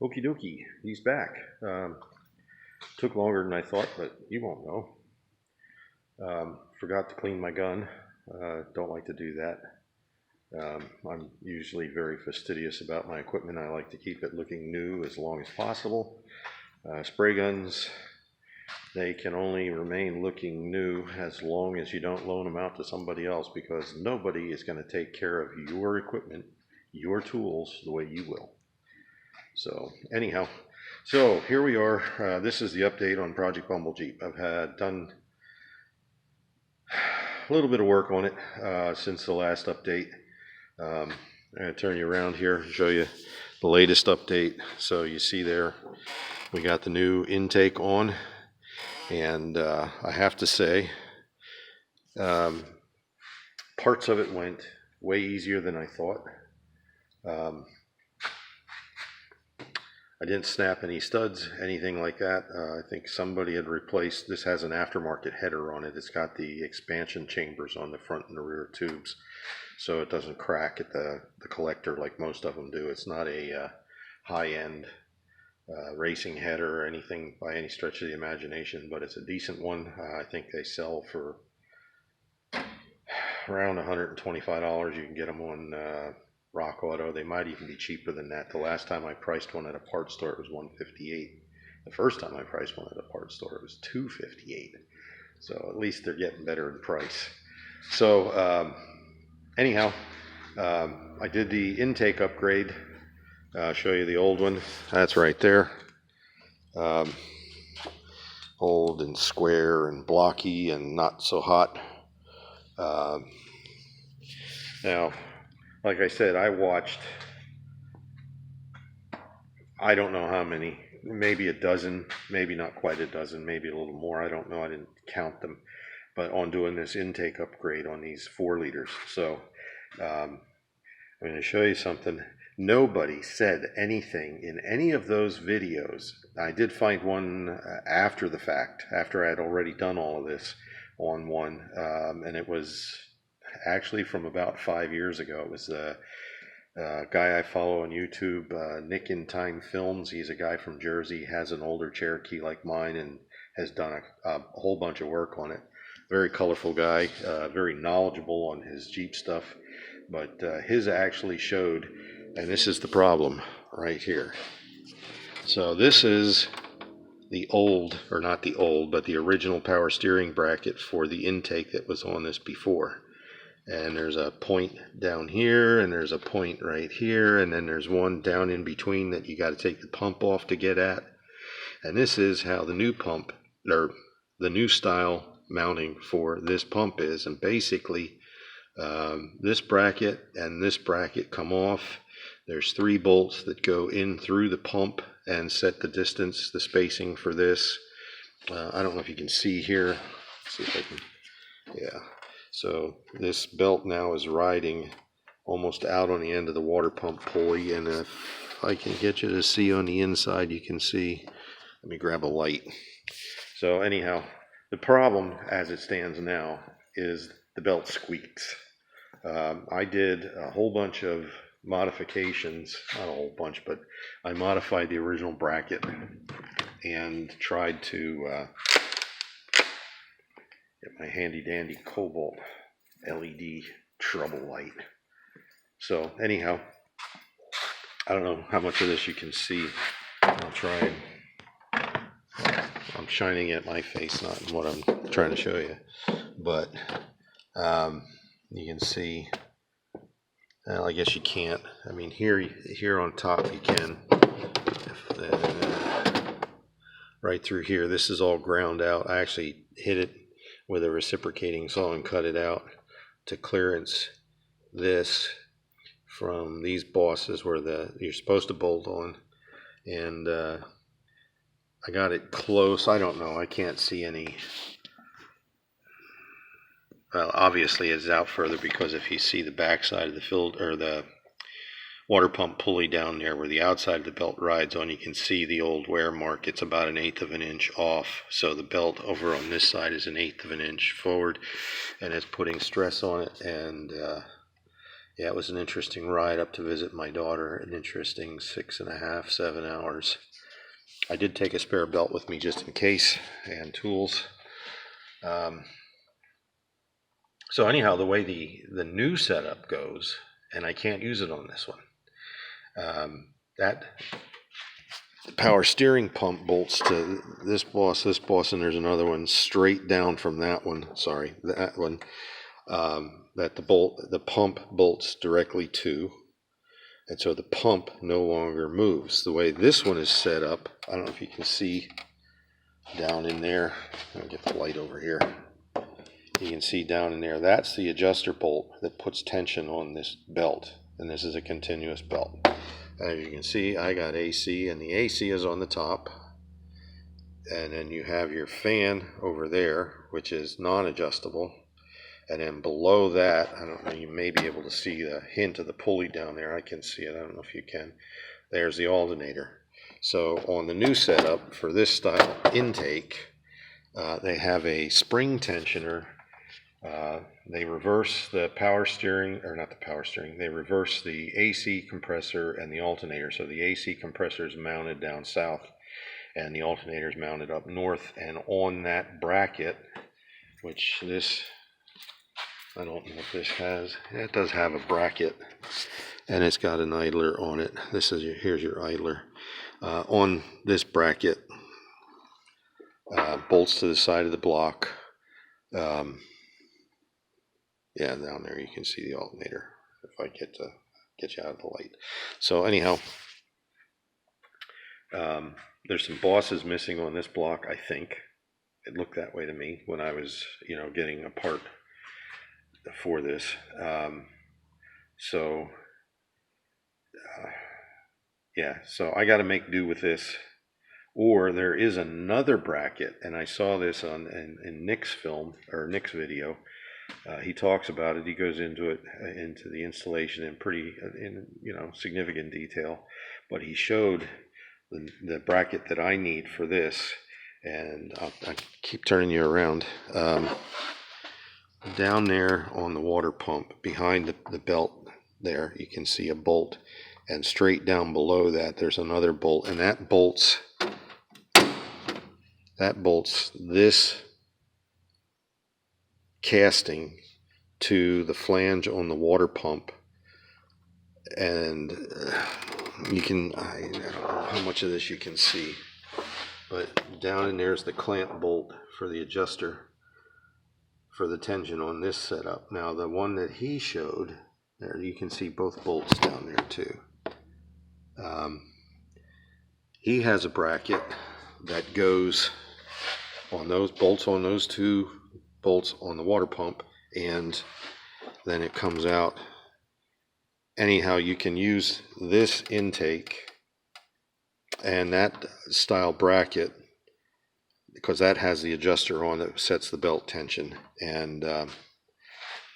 Okie dokie, he's back. Took longer than I thought, but you won't know. Forgot to clean my gun. Don't like to do that. I'm usually very fastidious about my equipment. I like to keep it looking new as long as possible. Spray guns, they can only remain looking new as long as you don't loan them out to somebody else, because nobody is going to take care of your equipment, your tools, the way you will. So anyhow, so here we are. This is the update on Project Bumble Jeep. I've had done a little bit of work on it since the last update. I'm going to turn you around here and show you the latest update. So you see there, we got the new intake on, and I have to say, parts of it went way easier than I thought. I didn't snap any studs, anything like that. I think somebody had replaced, this has an aftermarket header on it. It's got the expansion chambers on the front and the rear tubes, so it doesn't crack at the collector like most of them do. It's not a high-end racing header or anything by any stretch of the imagination, but it's a decent one. I think they sell for around $125. You can get them on Rock Auto. They might even be cheaper than that. The last time I priced one at a parts store, it was $158. The first time I priced one at a parts store, it was $258. So at least they're getting better in price. So anyhow, I did the intake upgrade. I'll show you the old one. That's right there. Old and square and blocky and not so hot. Now, like I said, I watched, I don't know how many, maybe a dozen, maybe not quite a dozen, maybe a little more. I don't know. I didn't count them, but on doing this intake upgrade on these 4 liters. So I'm going to show you something. Nobody said anything in any of those videos. I did find one after the fact, after I had already done all of this on one, and it was actually from about 5 years ago. It was a guy I follow on YouTube, Nick in Time Films. He's a guy from Jersey, has an older Cherokee like mine, and has done a whole bunch of work on it. Very colorful guy, very knowledgeable on his Jeep stuff, but his actually showed, and this is the problem right here. So this is the old, or not the old, but the original power steering bracket for the intake that was on this before. And there's a point down here, and there's a point right here, and then there's one down in between that you got to take the pump off to get at. And this is how the new pump, or the new style mounting for this pump is. And basically, this bracket and this bracket come off. There's 3 bolts that go in through the pump and set the distance, the spacing for this. I don't know if you can see here. Let's see if I can, yeah. So this belt now is riding almost out on the end of the water pump pulley, and if I can get you to see on the inside, you can see. Let me grab a light. So anyhow, the problem as it stands now is the belt squeaks. I did a whole bunch of modifications, not a whole bunch, but I modified the original bracket and tried to get my handy dandy Cobalt LED trouble light. So anyhow, I don't know how much of this you can see. I'll try and, I'm shining at my face, not in what I'm trying to show you, but you can see. Well, I guess you can't. I mean, here on top you can. Right through here, this is all ground out. I actually hit it with a reciprocating saw and cut it out to clearance this from these bosses where you're supposed to bolt on. And I got it close. I don't know. I can't see any. Well, obviously it's out further, because if you see the backside of the filter, or the water pump pulley down there where the outside of the belt rides on, you can see the old wear mark. It's about 1/8 of an inch off. So the belt over on this side is 1/8 of an inch forward, and it's putting stress on it. And Yeah, it was an interesting ride up to visit my daughter. An interesting 6.5, 7 hours. I did take a spare belt with me just in case, and tools. Um, so anyhow, the way the new setup goes, and I can't use it on this one. That power steering pump bolts to this boss, and there's another one straight down from that one. Sorry, that one. That the pump bolts directly to, and so the pump no longer moves. The way this one is set up, I don't know if you can see down in there. I'll get the light over here. You can see down in there, that's the adjuster bolt that puts tension on this belt, and this is a continuous belt. As you can see, I got AC, and the AC is on the top, and then you have your fan over there, which is non-adjustable, and then below that, I don't know, you may be able to see the hint of the pulley down there. I can see it, I don't know if you can. There's the alternator. So on the new setup for this style intake, they have a spring tensioner. They reverse the power steering, or not the power steering, they reverse the AC compressor and the alternator. So the AC compressor is mounted down south and the alternator is mounted up north. And on that bracket, which this, I don't know if this has, it does have a bracket, and it's got an idler on it. This is here's your idler. On this bracket, bolts to the side of the block. Yeah, down there you can see the alternator, if I get you out of the light. So anyhow, there's some bosses missing on this block, I think. It looked that way to me when I was, getting a part for this. So I got to make do with this. Or there is another bracket, and I saw this in Nick's film, or Nick's video. He talks about it. He goes into the installation in significant detail. But he showed the bracket that I need for this, and I keep turning you around. Down there on the water pump, behind the belt there, you can see a bolt, and straight down below that, there's another bolt, and that bolts this casting to the flange on the water pump. And I don't know how much of this you can see, but down in there is the clamp bolt for the adjuster for the tension on this setup. Now the one that he showed there, you can see both bolts down there too. He has a bracket that goes on those bolts, on those two bolts on the water pump, and then it comes out. Anyhow, you can use this intake and that style bracket, because that has the adjuster on that sets the belt tension. And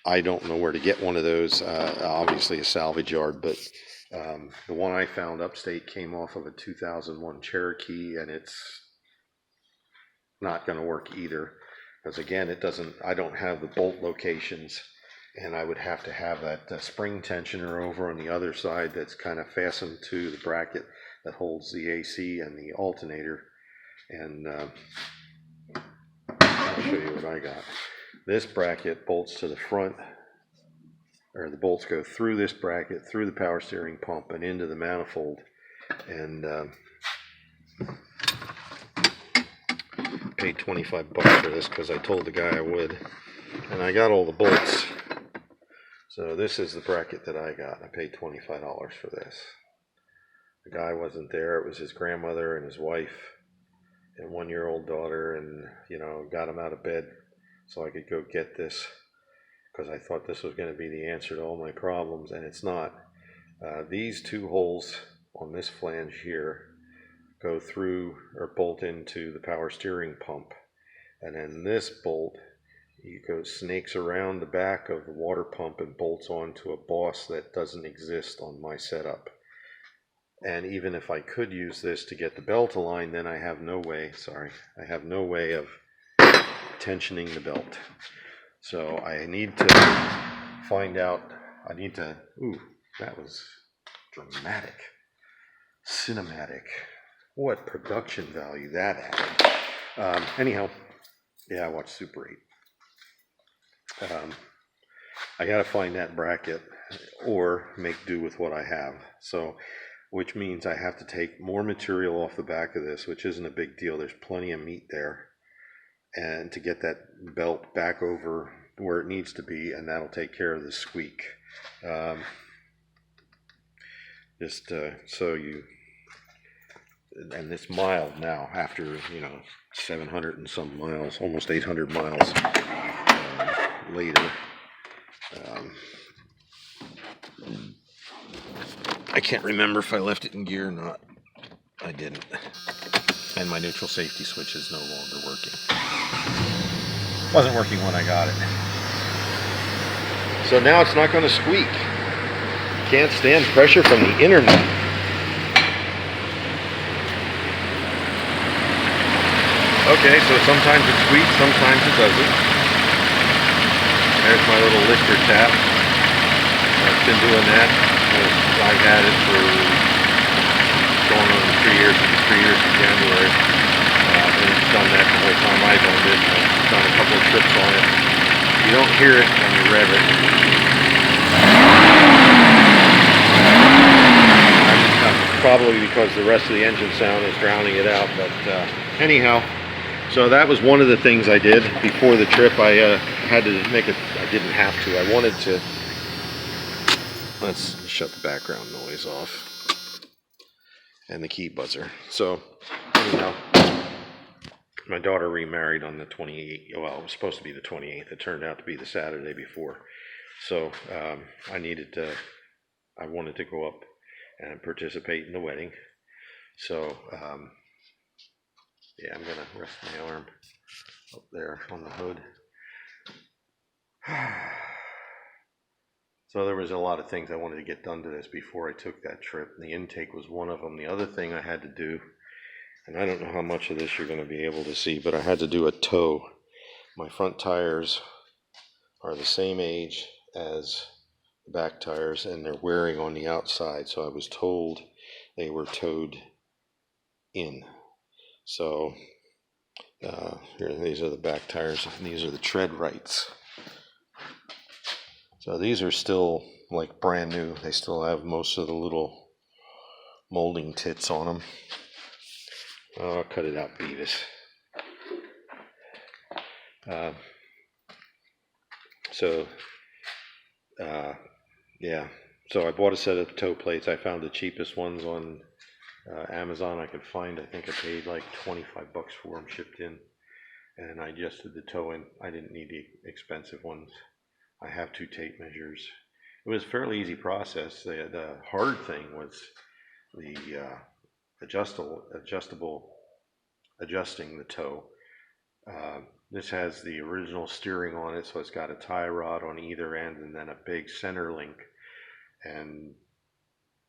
I don't know where to get one of those. Obviously a salvage yard, but the one I found upstate came off of a 2001 Cherokee, and it's not going to work either, because again, I don't have the bolt locations, and I would have to have that spring tensioner over on the other side that's kind of fastened to the bracket that holds the AC and the alternator. And I'll show you what I got. This bracket bolts to the front, or the bolts go through this bracket, through the power steering pump, and into the manifold. And paid $25 for this because I told the guy I would, and I got all the bolts. So this is the bracket that I got. I paid $25 for this. The guy wasn't there. It was his grandmother and his wife and 1-year-old daughter, and got him out of bed so I could go get this, because I thought this was going to be the answer to all my problems, and it's not. These two holes on this flange here go through or bolt into the power steering pump, and then this bolt snakes around the back of the water pump and bolts onto a boss that doesn't exist on my setup. And even if I could use this to get the belt aligned, then I have no way of tensioning the belt. So I need to find out. I need to, ooh, that was dramatic, cinematic. What production value that added. Anyhow, yeah, I watched Super 8. I gotta find that bracket or make do with what I have. So, which means I have to take more material off the back of this, which isn't a big deal. There's plenty of meat there. And to get that belt back over where it needs to be, and that'll take care of the squeak. Just so you, and it's mild now after 700 and some miles, almost 800 miles later. I can't remember if I left it in gear or not. I didn't. And my neutral safety switch is no longer working. Wasn't working when I got it. So now it's not going to squeak. Can't stand pressure from the internet. Okay, so sometimes it squeaks, sometimes it doesn't. There's my little lifter tap. I've been doing that. I've had it for going on 3 years. It was 3 years in January. And it's done that the whole time I've owned it. I've done a couple of trips on it. You don't hear it when you rev it. Probably because the rest of the engine sound is drowning it out. But anyhow, so that was one of the things I did before the trip. I had to make it. I didn't have to. I wanted to. Let's shut the background noise off and the key buzzer. So anyhow, my daughter remarried on the 28th. Well, it was supposed to be the 28th. It turned out to be the Saturday before. So I wanted to go up and participate in the wedding. So yeah, I'm gonna rest my arm up there on the hood. So there was a lot of things I wanted to get done to this before I took that trip. The intake was one of them. The other thing I had to do, and I don't know how much of this you're going to be able to see, but I had to do a toe. My front tires are the same age as the back tires, and they're wearing on the outside. So I was told they were towed in. So here, these are the back tires, and these are the tread rights. So these are still like brand new. They still have most of the little molding tits on them. Oh, cut it out, Beavis. Yeah. So I bought a set of toe plates. I found the cheapest ones on Amazon I could find. I think I paid like $25 for them shipped in. And I adjusted the toe in. I didn't need the expensive ones. I have 2 tape measures. It was a fairly easy process. The hard thing was the adjusting the toe. This has the original steering on it, so it's got a tie rod on either end and then a big center link. And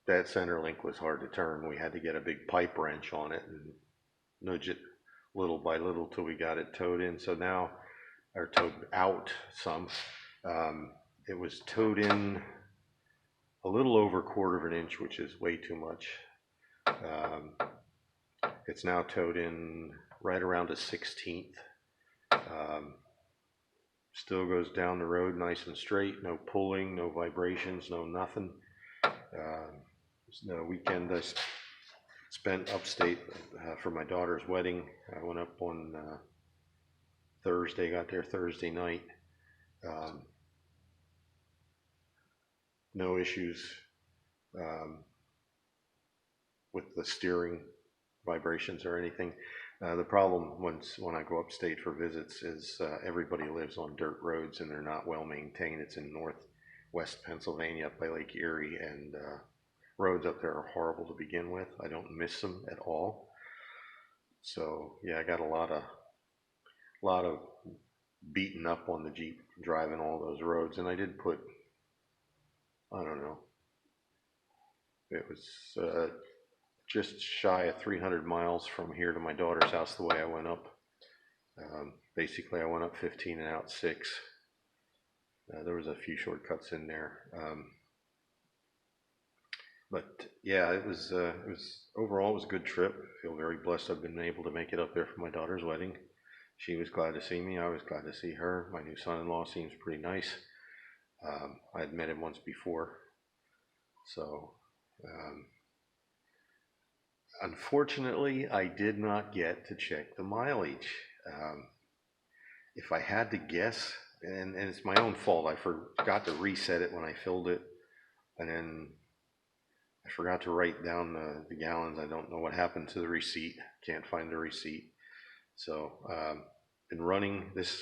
that center link was hard to turn. We had to get a big pipe wrench on it and nudge it little by little till we got it towed in. So now, or towed out some. It was towed in a little over 1/4 of an inch, which is way too much. It's now towed in right around a 1/16. Still goes down the road nice and straight, no pulling, no vibrations, no nothing. The weekend I spent upstate for my daughter's wedding. I went up on Thursday, got there Thursday night. No issues with the steering vibrations or anything. The problem when I go upstate for visits is everybody lives on dirt roads and they're not well maintained. It's in northwest Pennsylvania up by Lake Erie, and roads up there are horrible to begin with. I don't miss them at all. So yeah, I got a lot of beaten up on the Jeep driving all those roads, and I did put, I don't know, it was just shy of 300 miles from here to my daughter's house the way I went up. Basically, I went up 15 and out 6. There was a few shortcuts in there. But yeah, it was overall it was a good trip. I feel very blessed I've been able to make it up there for my daughter's wedding. She was glad to see me. I was glad to see her. My new son-in-law seems pretty nice. I had met him once before, so um, unfortunately, I did not get to check the mileage. Um, if I had to guess, and it's my own fault, I forgot to reset it when I filled it, and then I forgot to write down the gallons. I don't know what happened to the receipt. Can't find the receipt. So, been running this.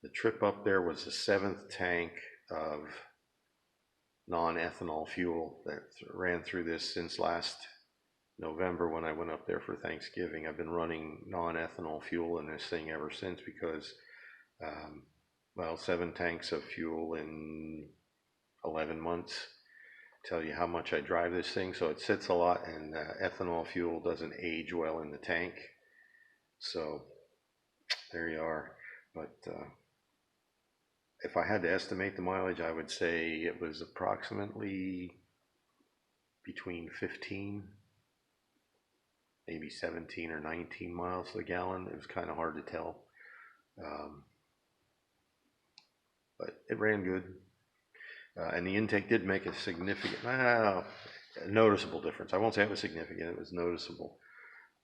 The trip up there was the seventh tank of non-ethanol fuel that ran through this since last November when I went up there for Thanksgiving. I've been running non-ethanol fuel in this thing ever since because, um, well, 7 tanks of fuel in 11 months tell you how much I drive this thing. So it sits a lot, and ethanol fuel doesn't age well in the tank. So there you are. But if I had to estimate the mileage, I would say it was approximately between 15, maybe 17 or 19 miles a gallon. It was kind of hard to tell, um, but it ran good. And the intake did make a significant, noticeable difference. I won't say it was significant, it was noticeable.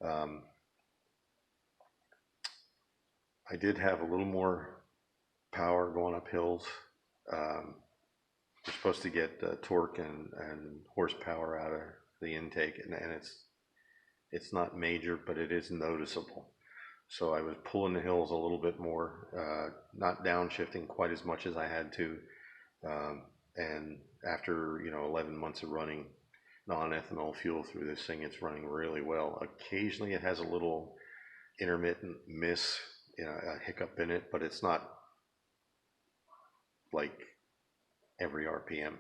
Um, I did have a little more power going up hills. Um, you're supposed to get torque and horsepower out of the intake, and it's not major, but it is noticeable. So I was pulling the hills a little bit more, not downshifting quite as much as I had to. Um, and after 11 months of running non-ethanol fuel through this thing, it's running really well. Occasionally, it has a little intermittent miss, a hiccup in it, but it's not like every RPM.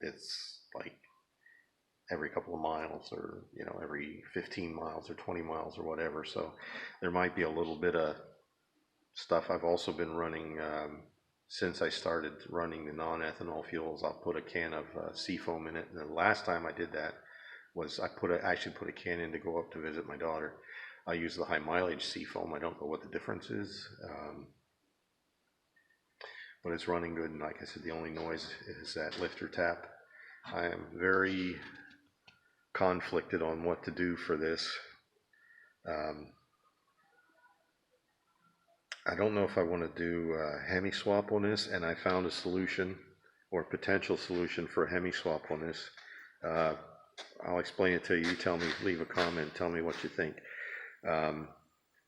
It's like every couple of miles, or every 15 miles or 20 miles or whatever. So there might be a little bit of stuff. I've also been running, since I started running the non-ethanol fuels, I'll put a can of seafoam in it. And the last time I did that was I actually put a can in to go up to visit my daughter. I use the high mileage seafoam. I don't know what the difference is, but it's running good. And like I said, the only noise is that lifter tap. I am very conflicted on what to do for this. Um, I don't know if I want to do a Hemi swap on this, and I found a solution or potential solution for a Hemi swap on this. Uh, I'll explain it to you. You tell me, leave a comment, tell me what you think. Um,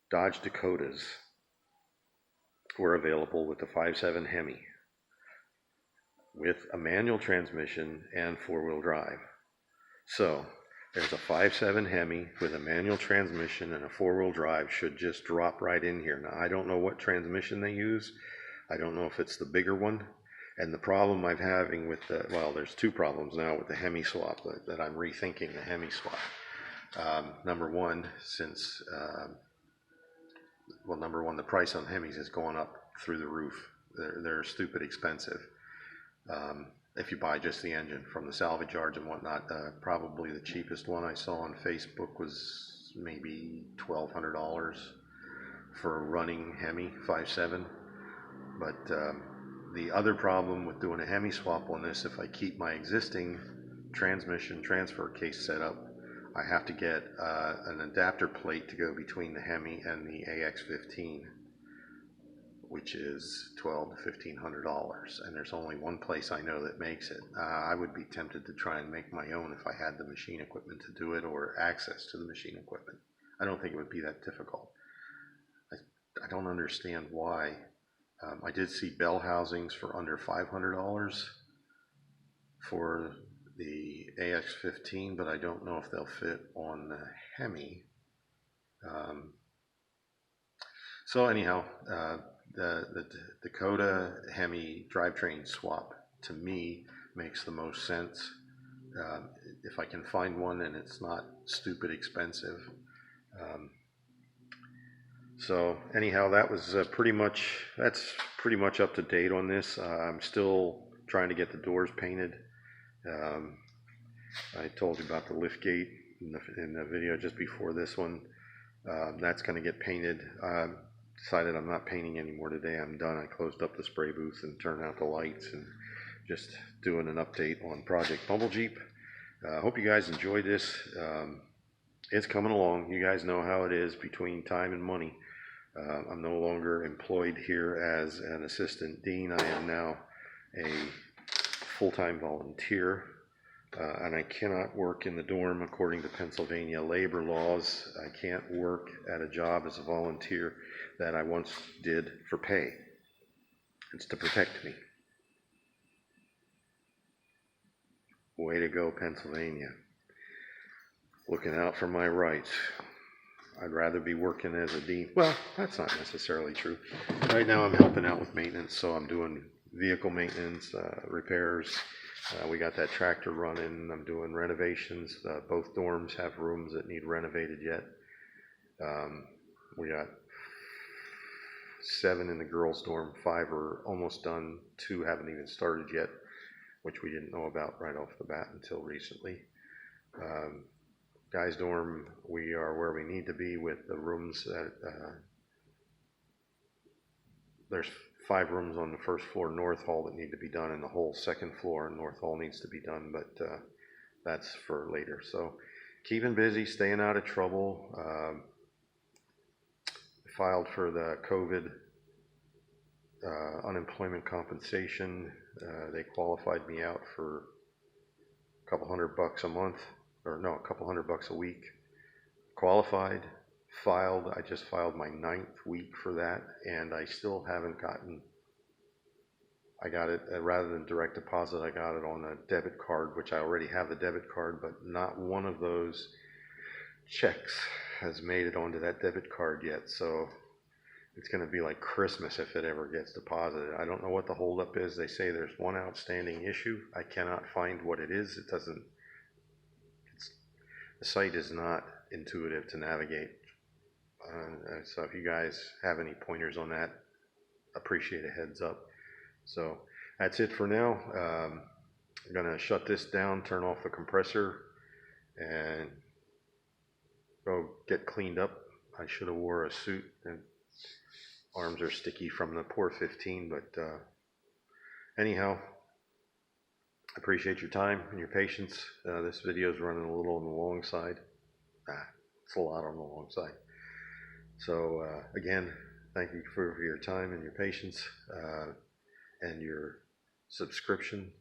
Dodge Dakotas were available with the 5.7 Hemi with a manual transmission and four-wheel drive. So there's a 5.7 Hemi with a manual transmission and a four-wheel drive should just drop right in here. Now, I don't know what transmission they use. I don't know if it's the bigger one. And the problem I'm having with there's two problems now with the Hemi swap that I'm rethinking the Hemi swap. Number one, the price on Hemis is going up through the roof. They're stupid expensive. If you buy just the engine from the salvage yards and whatnot. Probably the cheapest one I saw on Facebook was maybe $1,200 for a running Hemi 5.7. But the other problem with doing a Hemi swap on this, if I keep my existing transmission transfer case set up, I have to get an adapter plate to go between the Hemi and the AX15, which is $1,200 to $1,500, and there's only one place I know that makes it. I would be tempted to try and make my own if I had the machine equipment to do it or access to the machine equipment. I don't think it would be that difficult. I don't understand why. I did see bell housings for under $500 for the AX15, but I don't know if they'll fit on the Hemi. So anyhow, the Dakota Hemi drivetrain swap to me makes the most sense. If I can find one and it's not stupid expensive. Um, So anyhow, that's pretty much up to date on this. I'm still trying to get the doors painted. Um, I told you about the lift gate in the video just before this one. That's going to get painted. Decided I'm not painting anymore today. I'm done. I closed up the spray booth and turned out the lights and just doing an update on Project Bumble Jeep. I hope you guys enjoyed this. It's coming along. You guys know how it is between time and money. I'm no longer employed here as an assistant dean. I am now a full-time volunteer, and I cannot work in the dorm according to Pennsylvania labor laws. I can't work at a job as a volunteer that I once did for pay. It's to protect me. Way to go, Pennsylvania. Looking out for my rights. I'd rather be working as a dean. Well, that's not necessarily true. Right now I'm helping out with maintenance, so I'm doing vehicle maintenance, repairs. We got that tractor running. I'm doing renovations. Both dorms have rooms that need renovated yet. We got 7 in the girls' dorm. 5 are almost done. 2 haven't even started yet, which we didn't know about right off the bat until recently. Guys' dorm, we are where we need to be with the rooms that, there's 5 rooms on the first floor north hall that need to be done, and the whole second floor north hall needs to be done, but that's for later. So keeping busy, staying out of trouble. Filed for the COVID unemployment compensation. They qualified me out for a couple $100 a month, or no, a couple $100 a week. Qualified, filed. I just filed my 9th week for that, and I still haven't gotten. I got it rather than direct deposit. I got it on a debit card, which I already have the debit card, but not one of those checks has made it onto that debit card yet. So it's going to be like Christmas if it ever gets deposited. I don't know what the holdup is. They say there's one outstanding issue. I cannot find what it is. It doesn't. The site is not intuitive to navigate. So if you guys have any pointers on that, appreciate a heads up. So that's it for now. I'm gonna shut this down, turn off the compressor, and go get cleaned up. I should have wore a suit, and arms are sticky from the poor 15, but anyhow, appreciate your time and your patience. This video is running a little on the long side. It's a lot on the long side. So again, thank you for your time and your patience and your subscription.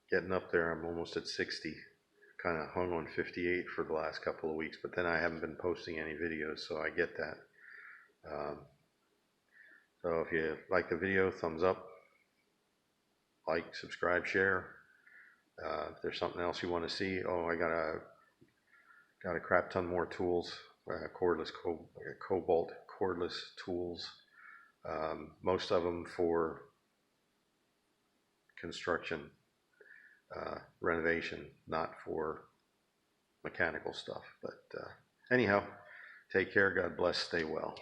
Getting up there, I'm almost at 60. Kind of hung on 58 for the last couple of weeks, but then I haven't been posting any videos, so I get that. So if you like the video, thumbs up. Like, subscribe, share. If there's something else you want to see, I got a crap ton more tools, cordless cobalt cordless tools. Most of them for construction, renovation, not for mechanical stuff. But anyhow, take care. God bless. Stay well.